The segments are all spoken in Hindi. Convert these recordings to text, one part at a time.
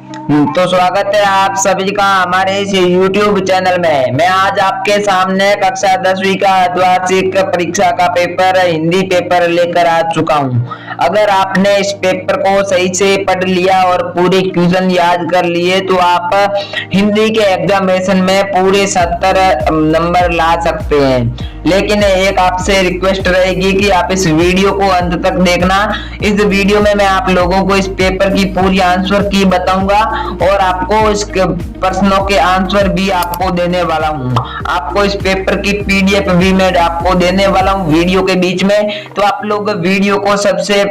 तो स्वागत है आप सभी का हमारे इस YouTube चैनल में। मैं आज आपके सामने कक्षा 10वीं का अर्धवार्षिक परीक्षा का पेपर हिंदी पेपर लेकर आ चुका हूं। अगर आपने इस पेपर को सही से पढ़ लिया और पूरे क्वेश्चन याद कर लिए तो आप हिंदी के एग्जामिनेशन में पूरे 70 नंबर ला सकते हैं। लेकिन एक आपसे रिक्वेस्ट रहेगी कि आप इस वीडियो को अंत तक देखना। इस वीडियो में मैं आप लोगों को इस पेपर की पूरी आंसर की बताऊंगा और आपको इस प्रश्नों के आंसर भी आपको देने वाला हूं। आपको इस पेपर की पीडीएफ भी मैं आपको देने वाला हूं वीडियो के बीच में। तो आप लोग वीडियो को सबसे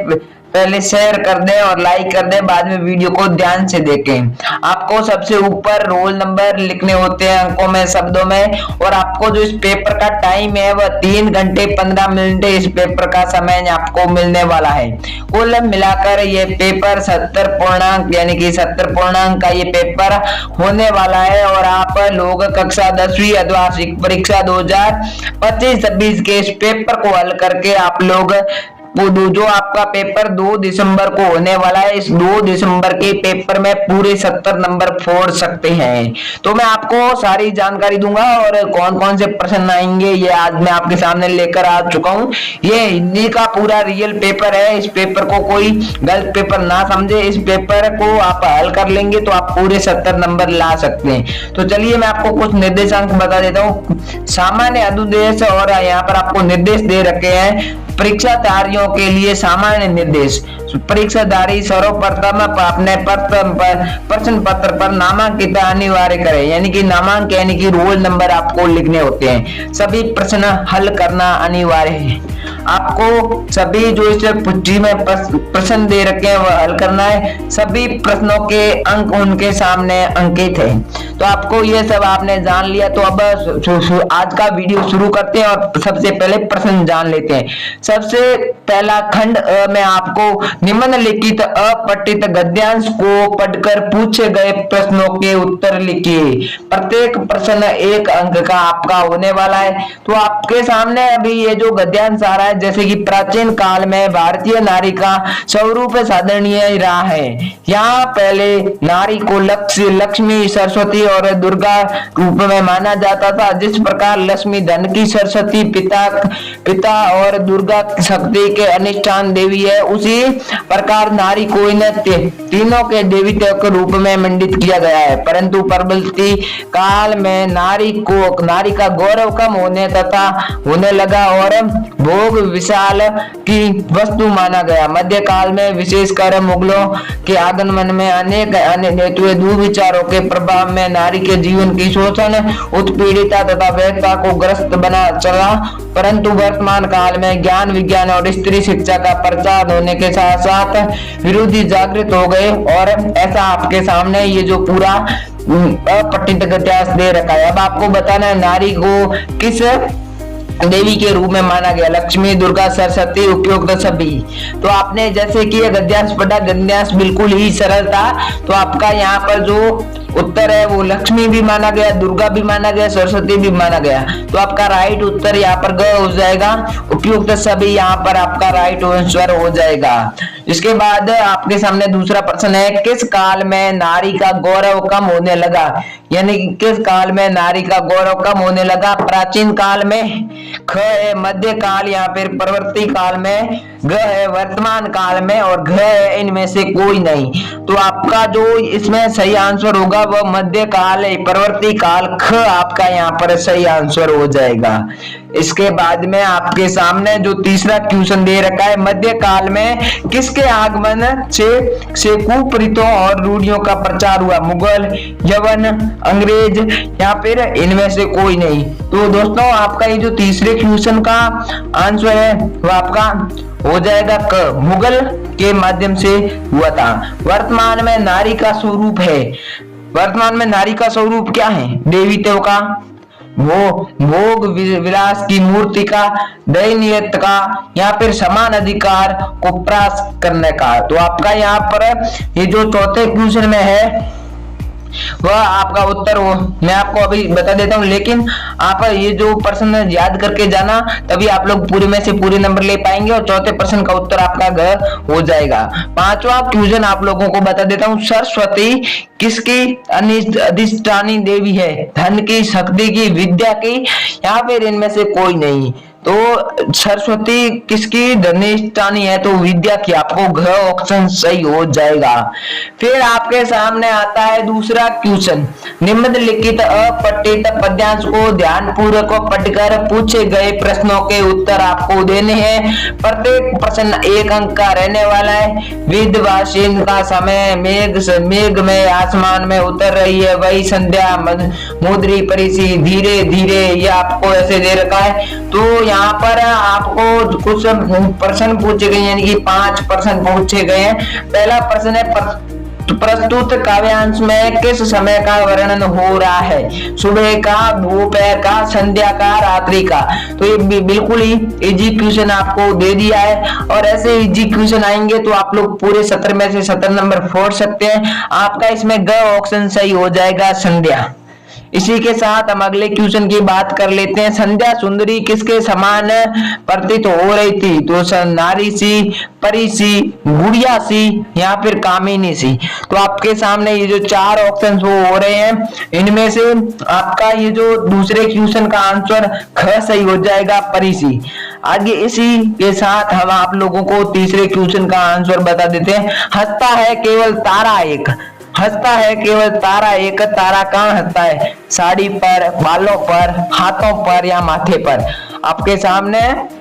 पहले शेयर कर दें और लाइक कर दें, बाद में वीडियो को ध्यान से देखें। आपको सबसे ऊपर रोल नंबर लिखने होते हैं अंकों में, शब्दों में, और आपको जो इस पेपर का टाइम है वह 3 घंटे 15 मिनट इस पेपर का समय आपको मिलने वाला है। कुल मिलाकर ये पेपर 70 पूर्णांक यानी कि 70 पूर्णांक का ये पेपर होने वाला है। और आप लोग कक्षा 10वीं अर्धवार्षिक परीक्षा 2025-26 के इस पेपर को हल करके आप लोग जो आपका पेपर 2 दिसंबर को होने वाला है, इस 2 दिसंबर के पेपर में पूरे 70 नंबर फोड़ सकते हैं। तो मैं आपको सारी जानकारी दूंगा और कौन कौन से प्रश्न आएंगे ये आज मैं आपके सामने लेकर आ चुका हूँ। ये हिंदी का पूरा रियल पेपर है। इस पेपर को कोई गलत पेपर ना समझे। इस पेपर को आप हल कर लेंगे तो आप पूरे 70 नंबर ला सकते हैं। तो चलिए मैं आपको कुछ निर्देशांक बता देता हूँ। सामान्य अनुदेश और यहाँ पर आपको निर्देश दे रखे हैं। परीक्षार्थियों के लिए सामान्य निर्देश: परीक्षार्थी सर्वप्रथम अपने प्रश्न पत्र पर नामांकित अनिवार्य करें, यानी कि नामांक यानी कि रोल नंबर आपको लिखने होते हैं। सभी प्रश्न हल करना अनिवार्य है। आपको सभी जो इस पुष्टि में प्रश्न दे रखे हैं वह हल करना है। सभी प्रश्नों के अंक उनके सामने अंकित है। तो आपको ये सब आपने जान लिया। तो अब आज का वीडियो शुरू करते हैं और सबसे पहले प्रश्न जान लेते हैं। सबसे पहला खंड में आपको निम्नलिखित अपठित गद्यांश को पढ़कर पूछे गए प्रश्नों के उत्तर लिखिए। प्रत्येक प्रश्न 1 अंक का आपका होने वाला है। तो आपके सामने अभी ये जो गद्यांश आ रहा है, जैसे कि प्राचीन काल में भारतीय नारी का स्वरूप साधनीय रहा है। यहाँ पहले नारी को लक्ष्मी, सरस्वती और दुर्गा रूप में माना जाता था। जिस प्रकार लक्ष्मी धन की, सरस्वती पिता और दुर्गा शक्ति के अधिष्ठान देवी है, उसी प्रकार नारी को इन तीनों के देवताओं के रूप में मंडित किया गया है। परंतु परवर्ती काल में नारी का गौरव कम होने लगा और भोग विशाल की वस्तु माना गया। मध्य काल में विशेषकर मुगलों के आगमन में अनेक हेतु दुर्विचारों के प्रभाव में नारी के जीवन की शोषण, उत्पीड़िता तथा व्यथा को ग्रस्त बना चला। परंतु वर्तमान काल में ज्ञान, विज्ञान और स्त्री शिक्षा का प्रचार होने के साथ साथ विरोधी जागृत हो गए। और ऐसा आपके सामने ये जो पूरा अपठित गद्यांश दे रखा है। अब आपको बताना है नारी को किस देवी के रूप में माना गया। लक्ष्मी, दुर्गा, सरस्वती, उपयुक्त सभी। तो आपने जैसे कि गद्यांश पढ़ा, गद्यांश बिल्कुल ही सरल था। तो आपका यहाँ पर जो उत्तर है वो लक्ष्मी भी माना गया, दुर्गा भी माना गया, सरस्वती भी माना गया। तो आपका राइट उत्तर यहाँ पर ग हो जाएगा। उपयुक्त सभी यहाँ पर आपका राइट आंसर हो जाएगा। इसके बाद आपके सामने दूसरा प्रश्न है, किस काल में नारी का गौरव कम होने लगा? यानी कि किस काल में नारी का गौरव कम होने लगा? प्राचीन काल में, ख है मध्य काल, या फिर परवर्ती काल में, ग है वर्तमान काल में, और घ है इनमें से कोई नहीं। तो आपका जो इसमें सही आंसर होगा वह मध्य काल है, परवर्ती काल, ख आपका यहाँ पर सही आंसर हो जाएगा। इसके बाद में आपके सामने जो तीसरा क्वेश्चन दे रखा है, मध्य काल में किसके आगमन से कुरीतियों और रूढ़ियों का प्रचार हुआ? मुगल, यवन, अंग्रेज, या फिर इनमें से कोई नहीं। तो दोस्तों आपका ये जो तीसरे क्वेश्चन का आंसर है वो आपका हो जाएगा क, मुगल के माध्यम से हुआ था। वर्तमान में नारी का स्वरूप है। वर्तमान में नारी का स्वरूप क्या है? देवीत्व का, वो भोग विलास की मूर्ति का, दयनीयता का, या फिर समान अधिकार को प्राप्त करने का। तो आपका यहाँ पर ये जो चौथे क्वेश्चन में है वह आपका उत्तर वो मैं आपको अभी बता देता हूँ, लेकिन आप ये जो प्रश्न याद करके जाना, तभी आप लोग पूरे में से पूरे नंबर ले पाएंगे और चौथे प्रश्न का उत्तर आपका ग हो जाएगा। पांचवा क्वेश्चन आप लोगों को बता देता हूँ, सरस्वती किसकी अधिष्ठानी देवी है? धन की, शक्ति की, विद्या की, या फिर इनमें से कोई नहीं? तो सरस्वती किसकी धनिष्ठानी है? तो विद्या की। आपको घ ऑप्शन सही हो जाएगा। फिर आपके सामने आता है दूसरा क्वेश्चन, निम्नलिखित अपठित पद्यांश को ध्यान पूर्वक पढ़कर पूछे गए प्रश्नों के उत्तर आपको देने हैं। प्रत्येक प्रश्न 1 अंक का रहने वाला है। विधवासीन का समय, मेघ में आसमान में उतर रही है वही संध्या, मुद्री परिसी, धीरे धीरे, ये आपको ऐसे दे रखा है। तो यहाँ पर आपको कुछ प्रश्न पूछे गए, यानी कि 5 प्रश्न पूछे गए हैं। पहला प्रश्न है, प्रस्तुत काव्यांश में किस समय का वर्णन हो रहा है? सुबह का, दोपहर का, संध्या का, रात्रि का? तो ये बिल्कुल ही इजी क्वेश्चन आपको दे दिया है, और ऐसे इजी क्वेश्चन आएंगे तो आप लोग पूरे 70 में से 70 नंबर फोड़ सकते हैं। आपका इसमें ग ऑप्शन सही हो जाएगा, संध्या। इसी के साथ हम अगले क्वेश्चन की बात कर लेते हैं। संध्या सुंदरी किसके समान प्रतीत हो रही थी? तो नारी सी, परी सी, गुड़िया सी, या फिर कामिनी सी? तो आपके सामने ये जो 4 ऑप्शन हो रहे हैं, इनमें से आपका ये जो दूसरे क्वेश्चन का आंसर ख सही हो जाएगा, परी सी। आगे इसी के साथ हम आप लोगों को तीसरे क्वेश्चन का आंसर बता देते हैं। हंसता है केवल तारा एक, हंसता है केवल तारा एक, तारा कहाँ हंसता है? साड़ी पर, बालों पर, हाथों पर, या माथे पर? आपके सामने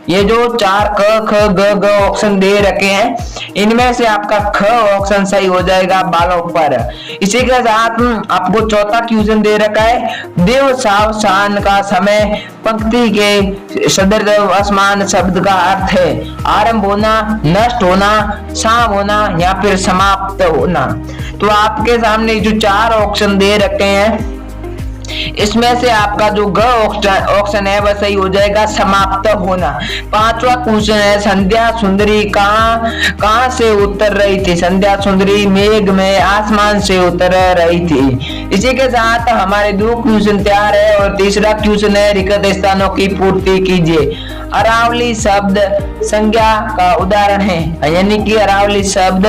ये जो 4 क, ख, ग ऑप्शन दे रखे हैं, इनमें से आपका ख ऑप्शन सही हो जाएगा, बालों पर। इसी के साथ आपको चौथा क्वेश्चन दे रखा है, देव सावसान का समय पंक्ति के सदर असमान शब्द का अर्थ है? आरंभ होना, नष्ट होना, शाम होना, या फिर समाप्त होना? तो आपके सामने जो 4 ऑप्शन दे रखे हैं, इसमें से आपका जो ग ऑप्शन है वह सही हो जाएगा, समाप्त होना। 5वां क्वेश्चन है, संध्या सुंदरी कहां से उतर रही थी? संध्या सुंदरी मेघ में, आसमान से उतर रही थी। इसी के साथ हमारे 2 क्वेश्चन तैयार है, और तीसरा क्वेश्चन है, रिक्त स्थानों की पूर्ति कीजिए। अरावली शब्द संज्ञा का उदाहरण है, यानी कि अरावली शब्द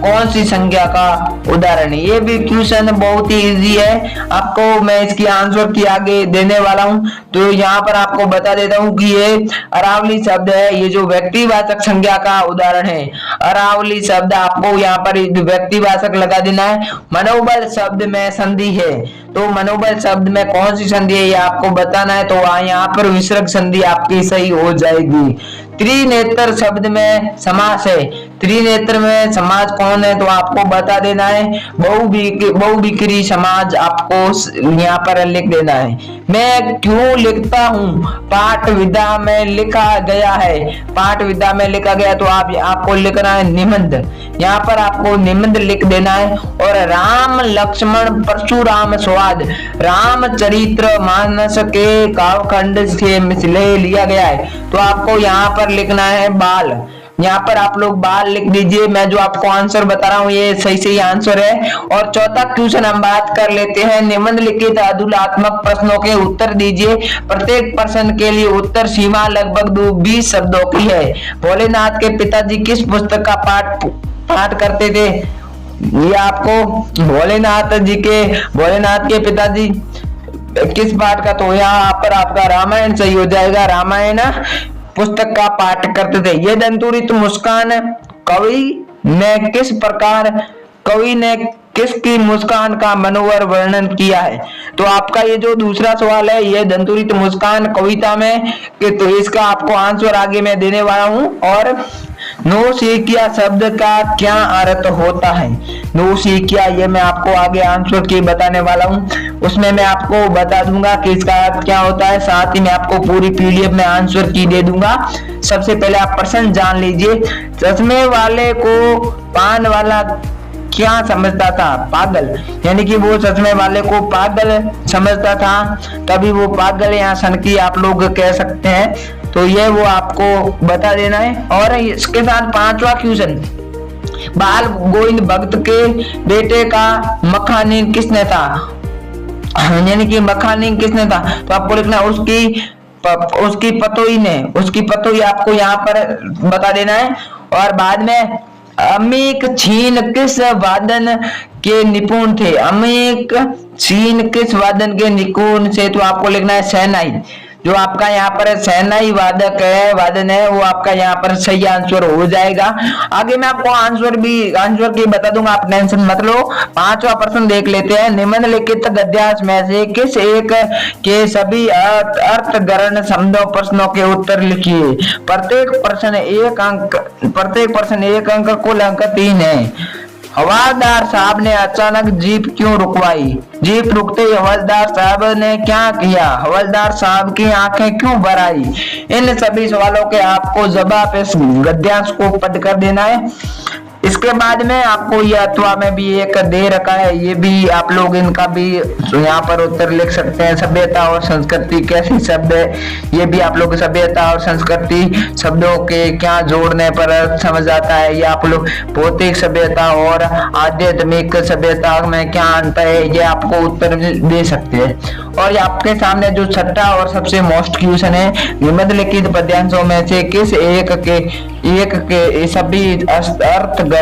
कौन सी संज्ञा का उदाहरण है? ये भी क्वेश्चन बहुत ही इजी है, आपको मैं इसकी आंसर की आगे देने वाला हूं। तो यहाँ पर आपको बता देता हूं कि ये अरावली शब्द है, ये जो व्यक्तिवाचक संज्ञा का उदाहरण है। अरावली शब्द आपको यहाँ पर व्यक्तिवाचक लगा देना है। मनोबल शब्द में संधि है, तो मनोबल शब्द में कौन सी संधि है ये आपको बताना है। तो यहाँ पर विसर्ग संधि आपकी सही हो जाएगी। त्रिनेत्र शब्द में समास है, त्रिनेत्र में समाज कौन है? तो आपको बता देना है, बहुविक्री समाज आपको यहाँ पर लिख देना है। मैं क्यों लिखता हूँ? पाठ विधा में लिखा गया है, पाठ विधा में लिखा गया, तो आपको लिखना है निबंध, यहाँ पर आपको निबंध लिख देना है। और राम लक्ष्मण परशुराम स्वाद रामचरित्र मानस के काव्यखंड से मिसले लिया गया है, तो आपको यहाँ पर लिखना है बाल, यहाँ पर आप लोग बाल लिख दीजिए। मैं जो आपको आंसर बता रहा हूँ ये सही आंसर है। और चौथा क्वेश्चन हम बात कर लेते हैं, निम्नलिखित अधुलात्मक प्रश्नों के उत्तर दीजिए। प्रत्येक प्रश्न के लिए उत्तर सीमा लगभग 20 शब्दों की है। भोलेनाथ के पिताजी किस पुस्तक का पाठ करते थे? ये आपको भोलेनाथ के पिताजी किस पाठ का? तो यहाँ पर आपका रामायण सही हो जाएगा, रामायण पुस्तक का पाठ करते थे। ये दंतुरित मुस्कान कवि ने किसकी मुस्कान का मनोहर वर्णन किया है? तो आपका ये जो दूसरा सवाल है, ये दंतुरित मुस्कान कविता में, तो इसका आपको आंसर आगे मैं देने वाला हूं। और नौसिखिया शब्द का क्या अर्थ होता है? नौसिखिया ये मैं आपको आगे आंसर की बताने वाला हूं, उसमें मैं आपको बता दूंगा कि इसका अर्थ क्या होता है। साथ ही मैं आपको पूरी पीडीएफ में आंसर की दे दूंगा। सबसे पहले आप प्रश्न जान लीजिए। चश्मे वाले को पान वाला क्या समझता था? पागल, यानी कि वो चश्मे वाले को पागल समझता था, तभी वो पागल या सनकी आप लोग कह सकते हैं। तो ये वो आपको बता देना है। और इसके साथ 5वां क्वेश्चन, बाल गोविंद भक्त के बेटे का मखानी किसने था, यानी कि मखानी किसने था, तो आपको लिखना उसकी पतोई ने, उसकी पतोई आपको यहाँ पर बता देना है। और बाद में अमीक छीन किस वादन के निपुण थे, अमीक छीन किस वादन के निपुण से, तो आपको लिखना है शहनाई। जो आपका यहाँ पर शहनाई वादन है वो आपका यहाँ पर सही आंसर हो जाएगा। आगे मैं आपको आंसर की बता दूंगा, आप टेंशन मत लो। 5वां प्रश्न देख लेते हैं। निम्नलिखित गद्यांश में से किस एक के सभी अर्थगर्भ शब्दों प्रश्नों के उत्तर लिखिए। प्रत्येक प्रश्न एक अंक, कुल अंक 3 है। हवलदार साहब ने अचानक जीप क्यों रुकवाई, जीप रुकते ही हवलदार साहब ने क्या किया, हवलदार साहब की आंखें क्यों भर आई। इन सभी सवालों के आपको जवाब इस गद्यांश को पढ़ कर देना है। इसके बाद में आपको ये अथवा में भी एक दे रखा है, ये भी आप लोग इनका भी यहाँ पर उत्तर लिख सकते हैं। सभ्यता और संस्कृति कैसी शब्द है, ये भी आप लोग सभ्यता और संस्कृति शब्दों के क्या जोड़ने पर समझ आता है। ये आप लोग भौतिक सभ्यता और आध्यात्मिक सभ्यता में क्या अंतर है, ये आपको उत्तर दे सकते हैं। और आपके सामने जो छठा और सबसे मोस्ट क्वेश्चन है, निम्नलिखित पद्यांशों में से किस एक के सभी अर्थगर्भ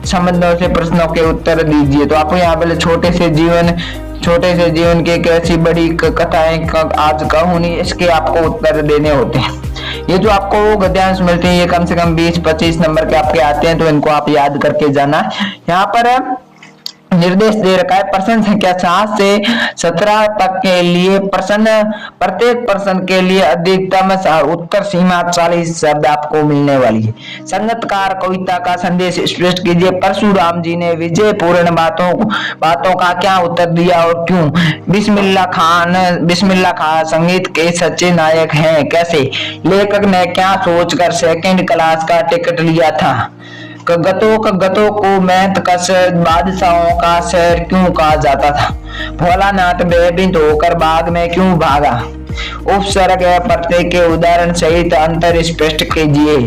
संबंधों से प्रश्नों के उत्तर दीजिए। तो आपको यहाँ पे छोटे से जीवन के कैसी बड़ी कथाएं आज कहानी, इसके आपको उत्तर देने होते हैं। ये जो आपको गद्यांश मिलते हैं ये कम से कम 20-25 नंबर के आपके आते हैं, तो इनको आप याद करके जाना। यहाँ पर निर्देश दे रखा है, प्रश्न संख्या 7 से 17 तक के लिए प्रत्येक प्रश्न के लिए अधिकतम उत्तर सीमा 40 शब्द आपको मिलने वाली है। संगतकार कविता का संदेश स्पष्ट कीजिए। परशुराम जी ने विजय पूर्ण बातों का क्या उत्तर दिया और क्यों। बिस्मिल्लाह खान संगीत के सच्चे नायक हैं, कैसे। लेखक ने क्या सोचकर सेकंड क्लास का टिकट लिया था। गतों को मैथ का बादशाहों का शहर क्यों कहा जाता था। भोलानाथ भयभीत होकर बाग में क्यों भागा। उपसर्ग प्रत्यय के उदाहरण सहित अंतर स्पष्ट कीजिए।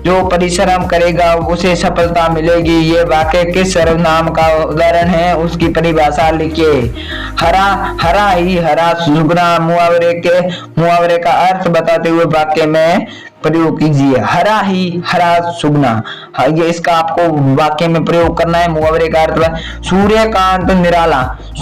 जो परिश्रम करेगा उसे सफलता मिलेगी, ये वाक्य किस सर्वनाम का उदाहरण है, उसकी परिभाषा लिखिए। हरा ही हरा सुगना मुहावरे का अर्थ बताते हुए वाक्य में प्रयोग कीजिए। हरा ही हरा सुगना, ये इसका आपको वाक्य में प्रयोग करना है। मुहावरे का अर्थ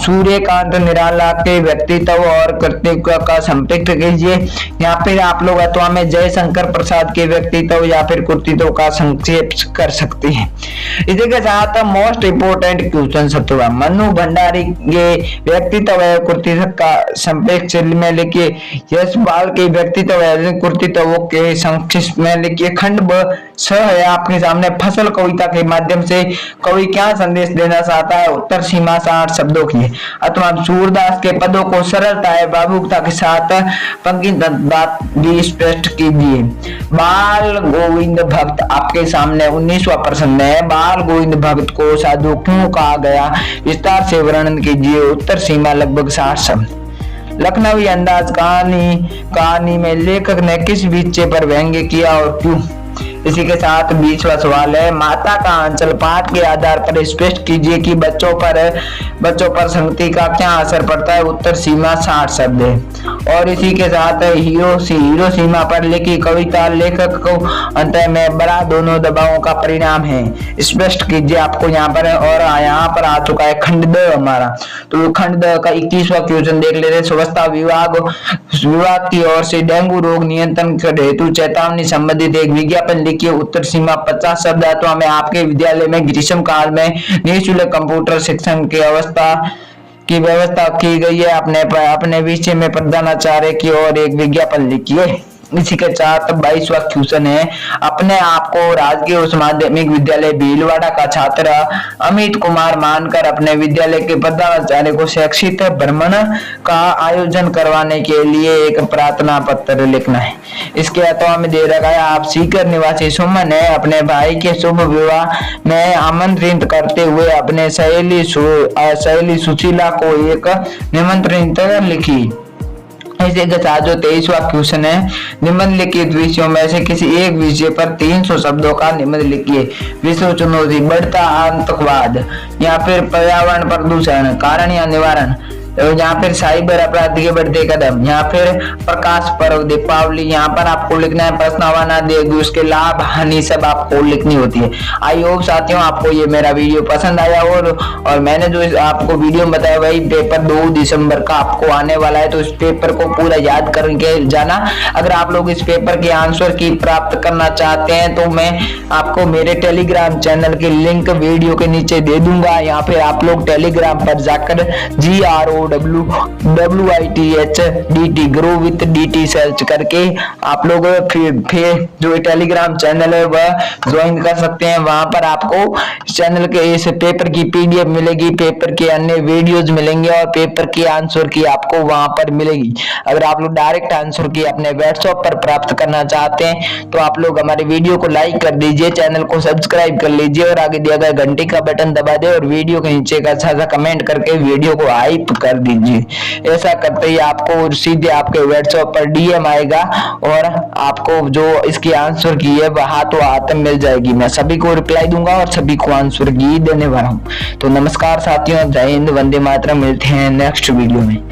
सूर्यकांत निराला के व्यक्तित्व और कृतित्व का संक्षिप्त कीजिए। या फिर आप लोग अथवा में जयशंकर प्रसाद के व्यक्तित्व या फिर कृतित्व का संक्षेप कर सकते हैं। इसी के साथ मोस्ट इंपोर्टेंट क्वेश्चन सत्वा मनु भंडारी के व्यक्तित्व है कृतित्व का संक्षेप में लिखिए। यशपाल के व्यक्तित्व है कृतित्व के संक्षिप्त में लिखिए। खंड ब है आपके सामने, फसल कविता के माध्यम से कवि क्या संदेश देना चाहता है। उत्तर सीमा 60 शब्दों की है। अथवा सूरदास के पदों को सरलता है भावुकता के साथ पंक्तिबद्ध बात भी स्पष्ट कीजिए। बाल गोविंद भक्त आपके सामने 19वां प्रश्न है। बाल गोविंद भक्त को साधु क्यों कहा गया, विस्तार से वर्णन कीजिए। उत्तर सीमा लगभग 60 शब्द। लखनवी अंदाज कहानी में लेखक ने किस विषय पर व्यंग्य किया और क्यों। इसी के साथ 20वां सवाल है। माता का अंचल पाठ के आधार पर स्पष्ट कीजिए कि बच्चों पर संगति का क्या असर पड़ता है। उत्तर सीमा 60 शब्द है। और इसी के साथ हीरो सीमा पर लिखी कविता लेखक को अंत में बड़ा दोनों दबावों का परिणाम है, स्पष्ट कीजिए। आपको यहाँ पर और यहाँ पर आ चुका है खंड द हमारा। तो खंड द का 21वां क्वेश्चन देख लेते हैं। स्वच्छता विभाग की ओर से डेंगू रोग नियंत्रण हेतु चेतावनी संबंधित एक विज्ञापन लिखिए। उत्तर सीमा 50 शब्द। अथवा में आपके विद्यालय में ग्रीष्म काल में निःशुल्क कंप्यूटर शिक्षण की व्यवस्था की गई है। अपने विषय में प्रधानाचार्य की ओर एक विज्ञापन लिखिए। इसी के साथ 22वां क्वेश्चन है। अपने आप को राजकीय उच्च माध्यमिक विद्यालय भीलवाड़ा का छात्र अमित कुमार मानकर अपने विद्यालय के प्रधानाचार्य को शैक्षिक भ्रमण का आयोजन करवाने के लिए एक प्रार्थना पत्र लिखना है। इसके अथवा में दे रखा है। आप सीकर निवासी सुमन है अपने भाई के शुभ विवाह में आमंत्रित करते हुए अपने सहेली सुशीला को एक निमंत्रण लिखी। इसी के साथ जो 23वां क्वेश्चन है, निम्नलिखित विषयों में से किसी एक विषय पर 300 शब्दों का निबंध लिखिए। विश्व चुनौती, बढ़ता आतंकवाद, या फिर पर्यावरण प्रदूषण, कारण या निवारण, यहाँ फिर साइबर अपराध के बढ़ते कदम, यहाँ फिर प्रकाश पर्व, दीपावली। यहाँ पर आपको लिखना है प्रश्नावली ना देगी, उसके लाभ हानि सब आपको लिखनी होती है। आई होप साथियों आपको ये मेरा वीडियो पसंद आया और मैंने जो आपको वीडियो में बताया वही पेपर 2 दिसंबर का आपको आने वाला है, तो इस पेपर को पूरा याद करके जाना। अगर आप लोग इस पेपर के आंसर की प्राप्त करना चाहते हैं तो मैं आपको मेरे टेलीग्राम चैनल के लिंक वीडियो के नीचे दे दूंगा। यहाँ पे आप लोग टेलीग्राम पर जाकर GROWWITHDT grow with DT search करके आप लोग फिर जो टेलीग्राम चैनल है वह ज्वाइन कर सकते हैं। वहां पर आपको चैनल के इस पेपर की PDF मिलेगी, पेपर के अन्य वीडियोज मिलेंगे और पेपर के आंसर की आपको वहां पर मिलेगी। अगर आप लोग डायरेक्ट आंसर की अपने व्हाट्सएप पर प्राप्त करना चाहते हैं तो आप लोग हमारे वीडियो को लाइक कर दीजिए, चैनल को सब्सक्राइब कर लीजिए और आगे दिया गया घंटी का बटन दबा दे और वीडियो के नीचे का अच्छा सा कमेंट करके वीडियो को हाइप कर दीजिए। ऐसा करते ही आपको सीधे आपके व्हाट्सएप पर DM आएगा और आपको जो इसकी आंसर की है वह हाथों हाथ मिल जाएगी। मैं सभी को रिप्लाई दूंगा और सभी को आंसर की देने वाला हूँ। तो नमस्कार साथियों, जय हिंद, वंदे मातरम। मिलते हैं नेक्स्ट वीडियो में।